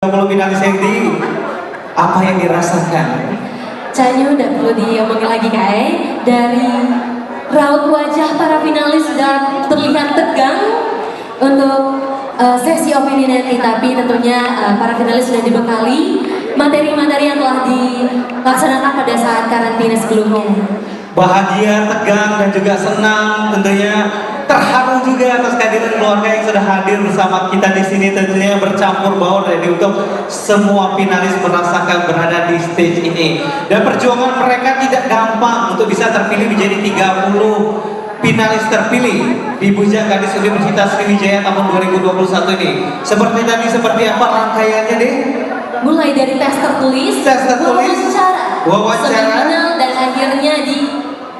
30 finalis ini apa yang dirasakan? Kayaknya udah perlu diomongin lagi Kai. Dari raut wajah para finalis sudah terlihat tegang untuk sesi opini nanti, tapi tentunya para finalis sudah dibekali materi-materi yang telah dilaksanakan pada saat karantina sebelumnya. Bahagia, tegang, dan juga senang, tentunya terharu juga atas kehadiran keluarga yang sudah hadir bersama kita di sini, tentunya bercampur baur dan untuk semua finalis merasakan berada di stage ini. Dan perjuangan mereka tidak gampang untuk bisa terpilih menjadi 30 finalis terpilih di Bujang Gadis Universitas Sriwijaya tahun 2021 ini. Seperti apa rangkaiannya deh? Mulai dari tes tertulis, wawancara, semifinal, dan akhirnya di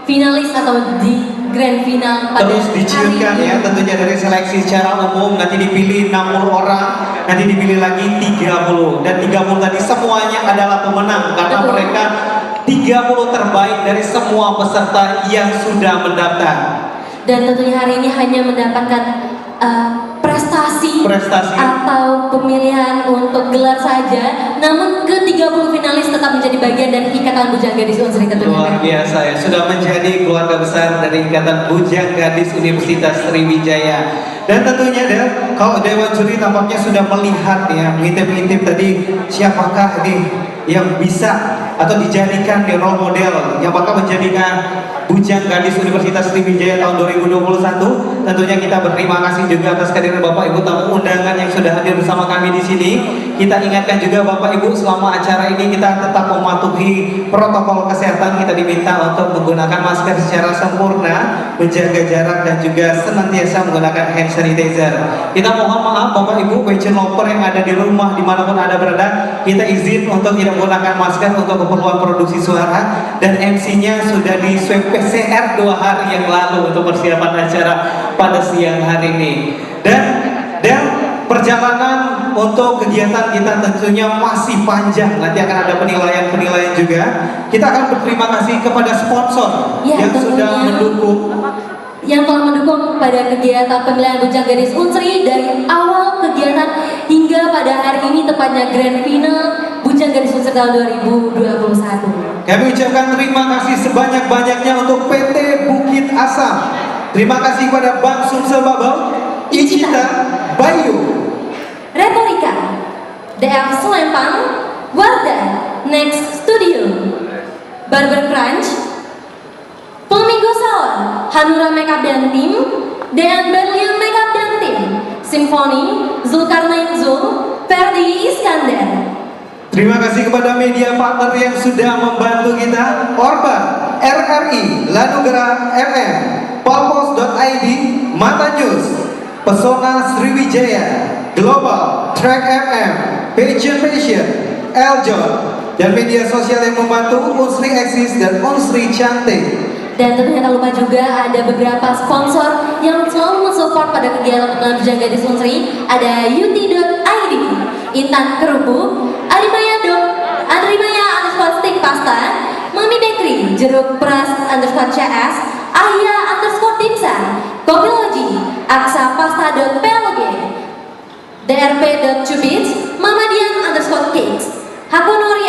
finalis atau di grand final pada terus diciumkan ya, tentunya dari seleksi secara umum nanti dipilih 60 orang, nanti dipilih lagi 30, dan 30 tadi semuanya adalah pemenang karena Betul. mereka 30 terbaik dari semua peserta yang sudah mendaftar. Dan tentunya hari ini hanya mendapatkan prestasi atau pemilihan untuk gelar saja, namun ke-30 finalis tetap menjadi bagian dari Ikatan Bujang Gadis Unsri tentunya. Luar biasa ya, sudah menjadi keluarga besar dari Ikatan Bujang Gadis Universitas Sriwijaya. Dan tentunya kalau Dewan Juri tampaknya sudah melihat ya, mengintip-intip tadi siapakah ini yang bisa atau dijadikan di role model yang bakal menjadikan Bujang Gadis Universitas Sriwijaya tahun 2021. Tentunya kita berterima kasih juga atas kehadiran Bapak Ibu tamu undangan yang sudah hadir bersama kami di sini. Kita ingatkan juga Bapak Ibu, selama acara ini kita tetap mematuhi protokol kesehatan. Kita diminta untuk menggunakan masker secara sempurna, menjaga jarak, dan juga senantiasa menggunakan hand sanitizer. Kita mohon maaf Bapak Ibu passion lover yang ada di rumah dimanapun Anda berada, kita izin untuk tidak menggunakan masker untuk keperluan produksi suara, dan MC-nya sudah di swab PCR 2 hari yang lalu untuk persiapan acara pada siang hari ini. Dan perjalanan untuk kegiatan kita tentunya masih panjang. Nanti akan ada penilaian juga. Kita akan berterima kasih kepada sponsor ya, yang sudah mendukung, yang telah mendukung pada kegiatan pemilihan Bujang Gadis Unsri dari awal kegiatan hingga pada hari ini, tepatnya grand final Bujang Gadis Unsri tahun 2021. Kami ucapkan terima kasih sebanyak-banyaknya untuk PT Bukit Asam. Terima kasih kepada Bank Sumsel Babel, Ichita, Bayu, Retorika, DF Selempang, Wardah, Next Studio, Barber Crunch, Flamingo Salon, Hanura Makeup dan Tim, Dan Berlian Makeup dan Tim, Symphony, Zulkarnain Zul, Ferdi Iskandar. Terima kasih kepada media partner yang sudah membantu kita: Orban, RRI, Lanugra FM, Palpos.id, Mata News, Pesona Sriwijaya, Global, Track FM, Passion, Eljon, dan media sosial yang membantu Unsri Eksis dan Unsri Cantik. Dan tentunya tak lupa juga ada beberapa sponsor yang selalu mensupport pada kegiatan pemilihan Bujang Gadis Unsri. Ada Yuti.id, Intan Kerupuk, Adrimaya _stick pasta, Mami Bakery, Jeruk Pras _CS, Ahya _dimsum, Kopilogi, Aksa Pasta.plg, DRP.cubits, Mamadian _cakes, Hakonori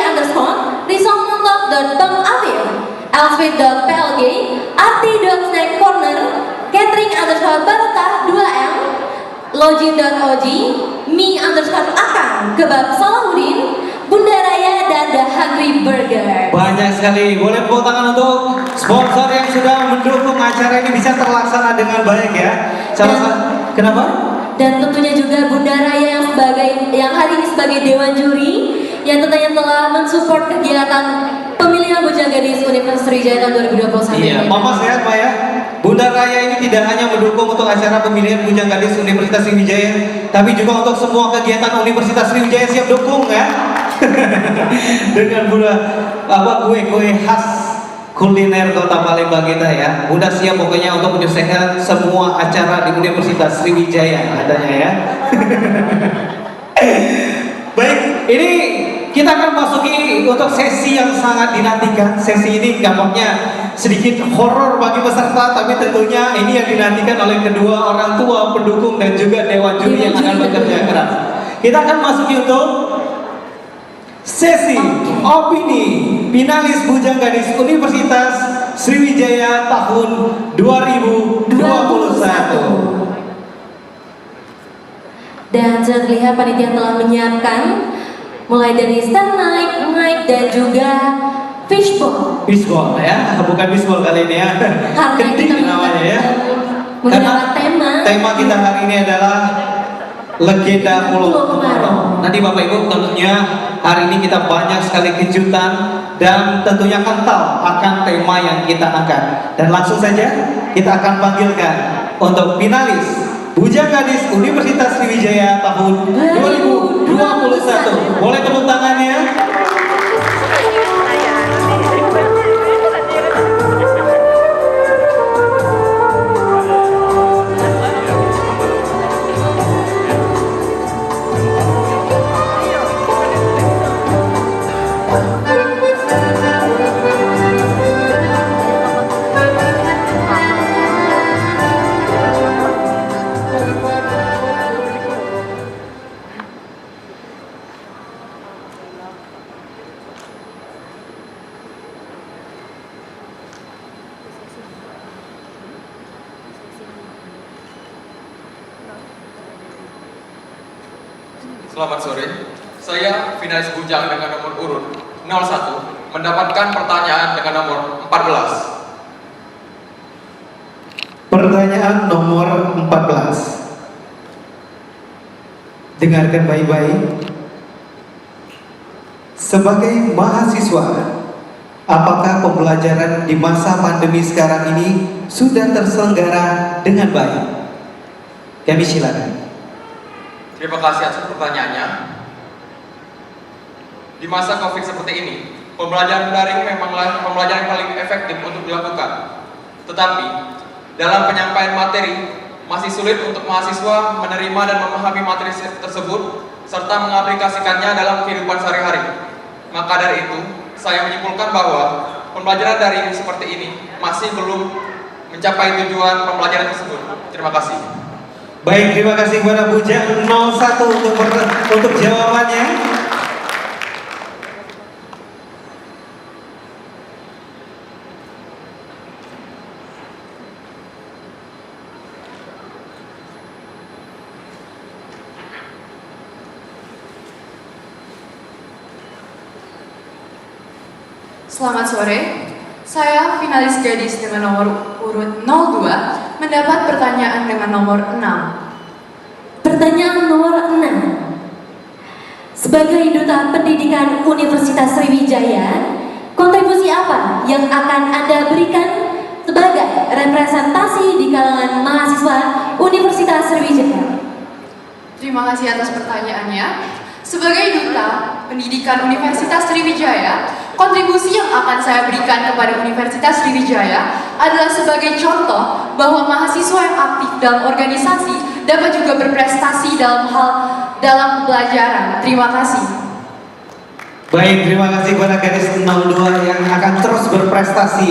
_risongmontok.pengavir, Elsweet.plg, Arti.snack corner, Catering _barokah 2M, Login.og, Mi_akang, Kebab Salahuddin, Bunda Raya, dan The Hungry Burger. Banyak sekali. Boleh tepuk tangan untuk sponsor yang sudah mendukung acara ini bisa terlaksana dengan baik ya. Kenapa? Dan tentunya juga Bunda Raya yang hari ini sebagai Dewan Juri yang tentunya telah mensupport kegiatan pemilihan Bujang Gadis Universitas Sriwijaya tahun 2021. Iya, Mama sehat Pak ya. Bunda Raya ini tidak hanya mendukung untuk acara pemilihan Bujang Gadis Universitas Sriwijaya, tapi juga untuk semua kegiatan Universitas Sriwijaya siap dukung ya. Dengan kue khas kuliner Kota Palembang kita ya. Bunda siap pokoknya untuk menyelesaikan semua acara di Universitas Sriwijaya adanya ya. Baik, ini kita akan masuki untuk sesi yang sangat dinantikan. Sesi ini gampangnya sedikit horor bagi peserta, tapi tentunya ini yang dinantikan oleh kedua orang tua pendukung dan juga Dewan Juri yang akan bekerja keras. Kita akan masuki untuk sesi opini finalis Bujang Gadis Universitas Sriwijaya tahun 2021. Dan sudah terlihat panitia telah menyiapkan mulai dari stand mic dan juga fishbowl. Fishbowl ya, bukan fishbowl kali ini ya. Karena kita Ketik namanya ya. menggunakan tema kita hari ini adalah legenda Pulau Kemarau. Nanti Bapak Ibu tentunya hari ini kita banyak sekali kejutan dan tentunya kental akan tema yang kita angkat. Dan langsung saja kita akan panggilkan untuk finalis Bujang Gadis Universitas Sriwijaya tahun 2021. Boleh tepuk tangannya? Selamat sore, saya finalis Bujang dengan nomor urut 01 mendapatkan pertanyaan dengan nomor 14. Pertanyaan nomor 14. Dengarkan baik-baik. Sebagai mahasiswa, apakah pembelajaran di masa pandemi sekarang ini sudah terselenggara dengan baik? Kami silakan. Terima kasih atas pertanyaannya. Di masa Covid seperti ini, pembelajaran daring memanglah pembelajaran yang paling efektif untuk dilakukan. Tetapi, dalam penyampaian materi, masih sulit untuk mahasiswa menerima dan memahami materi tersebut serta mengaplikasikannya dalam kehidupan sehari-hari. Maka dari itu, saya menyimpulkan bahwa pembelajaran daring seperti ini masih belum mencapai tujuan pembelajaran tersebut. Terima kasih. Baik, terima kasih kepada Bujang 01 untuk jawabannya. Selamat sore, saya finalis gadis dengan nomor urut 02 mendapat pertanyaan dengan nomor 6. Pertanyaan nomor 6. Sebagai Duta Pendidikan Universitas Sriwijaya, kontribusi apa yang akan Anda berikan sebagai representasi di kalangan mahasiswa Universitas Sriwijaya? Terima kasih atas pertanyaannya. Sebagai Duta Pendidikan Universitas Sriwijaya, kontribusi yang akan saya berikan kepada Universitas Sriwijaya adalah sebagai contoh bahwa mahasiswa yang aktif dalam organisasi dapat juga berprestasi dalam pembelajaran. Terima kasih. Baik, terima kasih kepada gadis 02 yang akan terus berprestasi.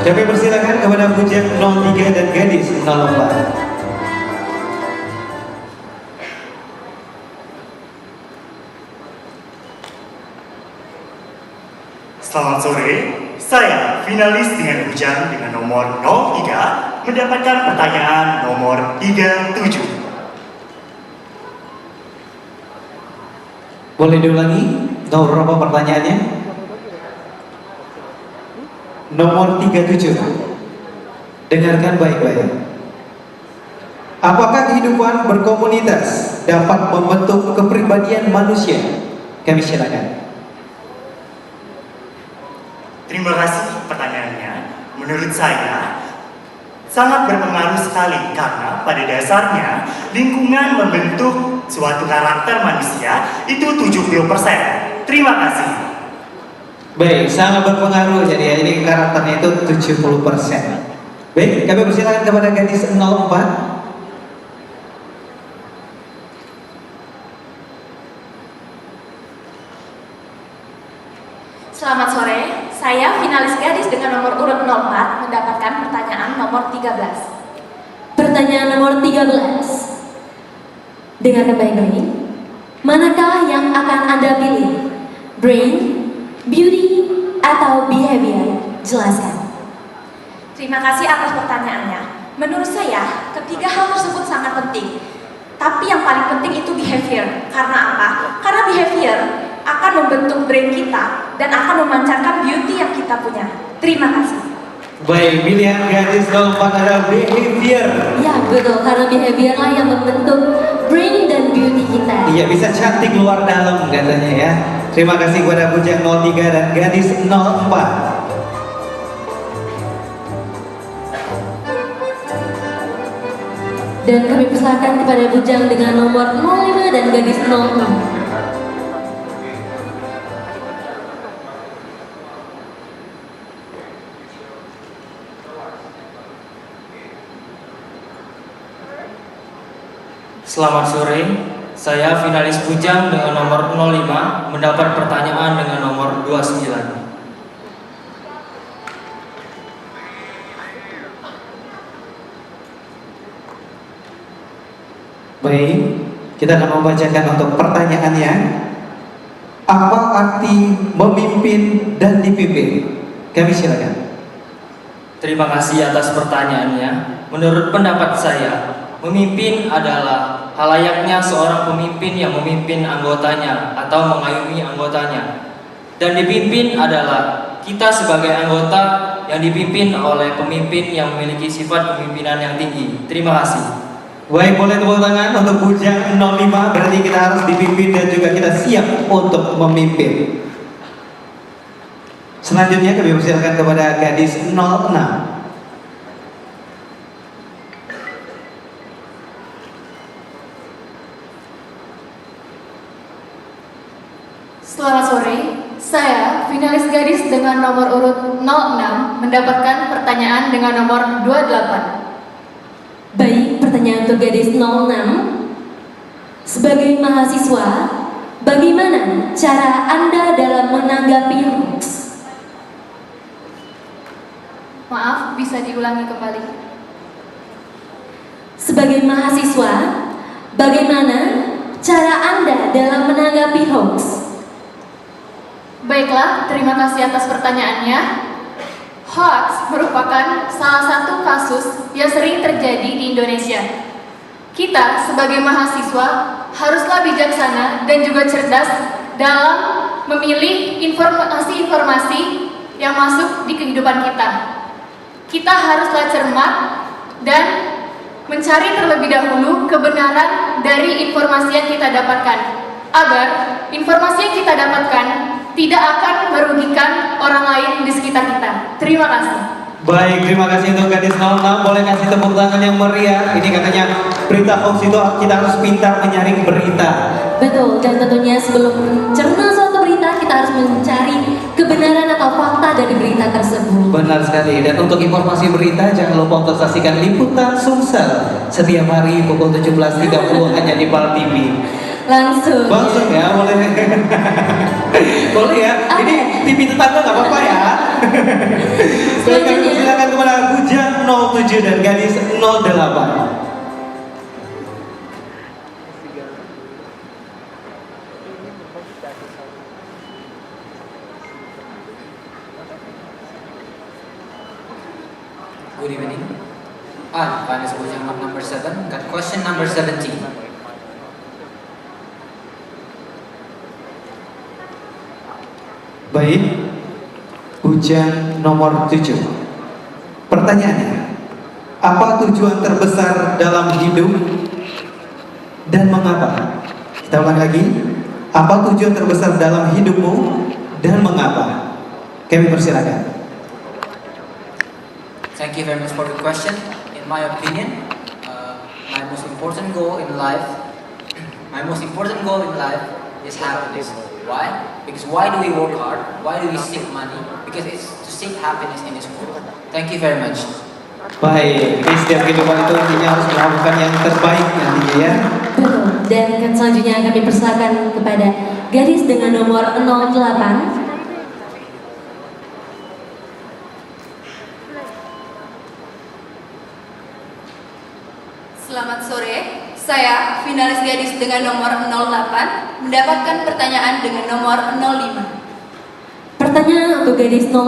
Kami persilakan kepada Bujang 03 dan gadis 04. Selamat sore, saya finalis dengan Bujang dengan nomor 03 mendapatkan pertanyaan nomor 37. Boleh diulangi? Nomor berapa pertanyaannya? Nomor 37. Dengarkan baik-baik. Apakah kehidupan berkomunitas dapat membentuk kepribadian manusia? Kami silakan. Terima kasih pertanyaannya. Menurut saya, sangat berpengaruh sekali karena pada dasarnya lingkungan membentuk suatu karakter manusia itu 70%. Terima kasih. Baik, sangat berpengaruh. Jadi ya, ini karakternya itu 70%. Baik, kami persilakan kepada gadis 04. Selamat sore, saya finalis gadis dengan nomor urut 04 mendapatkan pertanyaan nomor 13. Pertanyaan nomor 13. Dengarkan baik-baik. Manakah yang akan Anda pilih? Brain, beauty, atau behavior? Jelaskan. Terima kasih atas pertanyaannya. Menurut saya, ketiga hal tersebut sangat penting. Tapi yang paling penting itu behavior. Karena apa? Karena behavior akan membentuk brain kita dan akan memancarkan beauty yang kita punya. Terima kasih. Baik, pilihan gadis 04 adalah behavior. Ya betul, karena behavior lah yang membentuk brain dan beauty kita. Iya, bisa cantik luar dalam katanya ya. Terima kasih kepada Bujang 03 dan gadis 04. Dan kami persilakan kepada Bujang dengan nomor 05 dan gadis 06. Selamat sore, saya finalis Bujang dengan nomor 05 mendapat pertanyaan dengan nomor 29. Baik, kita akan membacakan untuk pertanyaannya. Apa arti memimpin dan dipimpin? Kami silakan. Terima kasih atas pertanyaannya. Menurut pendapat saya, memimpin adalah halayaknya seorang pemimpin yang memimpin anggotanya atau mengayomi anggotanya. Dan dipimpin adalah kita sebagai anggota yang dipimpin oleh pemimpin yang memiliki sifat kepemimpinan yang tinggi. Terima kasih. Baik, boleh tepuk tangan untuk Bujang 05. Berarti kita harus dipimpin dan juga kita siap untuk memimpin. Selanjutnya kami persilakan kepada gadis 06. Selamat sore, saya finalis gadis dengan nomor urut 06 mendapatkan pertanyaan dengan nomor 28. Baik, pertanyaan untuk gadis 06. Sebagai mahasiswa, bagaimana cara Anda dalam menanggapi hoax? Maaf, bisa diulangi kembali. Sebagai mahasiswa, bagaimana cara Anda dalam menanggapi hoax? Baiklah, terima kasih atas pertanyaannya. Hoax merupakan salah satu kasus yang sering terjadi di Indonesia. Kita sebagai mahasiswa haruslah bijaksana dan juga cerdas dalam memilih informasi-informasi yang masuk di kehidupan kita. Kita haruslah cermat dan mencari terlebih dahulu kebenaran dari informasi yang kita dapatkan, agar informasi yang kita dapatkan tidak akan merugikan orang lain di sekitar kita. Terima kasih. Baik, terima kasih untuk gadis 06. Boleh kasih tepuk tangan yang meriah. Ini katanya berita hoax itu kita harus pintar menyaring berita. Betul, dan tentunya sebelum mencerna suatu berita, kita harus mencari kebenaran atau fakta dari berita tersebut. Benar sekali. Dan untuk informasi berita, jangan lupa untuk saksikan liputan Sumsel setiap hari pukul 17.30 hanya di PAL TV. Langsung ya, boleh. Boleh ya. Ini TV tetangga nggak apa-apa ya. Baik, kami silakan kepada Bujang 07 dan gadis 08. Good evening. Finance Bujang number 7. Got question number 17. Baik, Bujang nomor 7. Pertanyaannya, apa tujuan terbesar dalam hidup dan mengapa? Kita ulang lagi. Apa tujuan terbesar dalam hidupmu dan mengapa? Kami persilakan. Thank you very much for the question. In my opinion, my most important goal in life is happiness. Why? Because why do we work hard? Why do we seek money? Because it's to seek happiness in this world. Thank you very much. Baik, di setiap kehidupan itu intinya harus melakukan yang terbaik nantinya ya. betul. Dan selanjutnya kami persilakan kepada gadis dengan nomor 08. Selamat sore, saya finalis gadis dengan nomor 08 mendapatkan pertanyaan dengan nomor 05. Pertanyaan untuk gadis 08